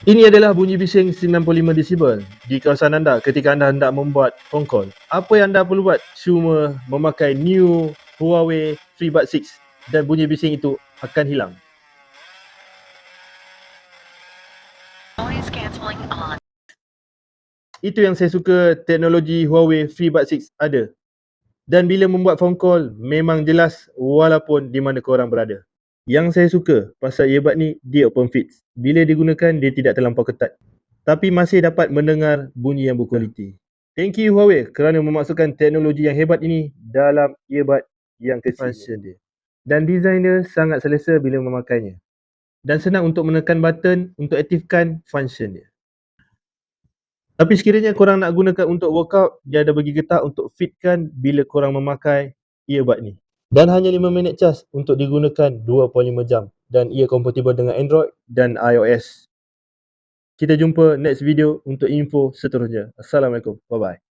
Ini adalah bunyi bising 95 desibel di kawasan anda ketika anda hendak membuat phone call. Apa yang anda perlu buat? Cuma memakai new Huawei FreeBuds 6 dan bunyi bising itu akan hilang. Noise cancelling on. Itu yang saya suka teknologi Huawei FreeBuds 6 ada. Dan bila membuat phone call memang jelas walaupun di mana korang berada. Yang saya suka pasal earbud ni, dia open fits. Bila digunakan dia tidak terlampau ketat. Tapi masih dapat mendengar bunyi yang berkualiti. Thank you Huawei kerana memasukkan teknologi yang hebat ini dalam earbud yang kecil dia. Dan design dia sangat selesa bila memakainya. Dan senang untuk menekan button untuk aktifkan function dia. Tapi sekiranya korang nak gunakan untuk workout, dia ada bagi getah untuk fitkan bila korang memakai earbud ni. Dan hanya 5 minit cas untuk digunakan 2.5 jam. Dan ia kompatibel dengan Android dan iOS. Kita jumpa next video untuk info seterusnya. Assalamualaikum. Bye-bye.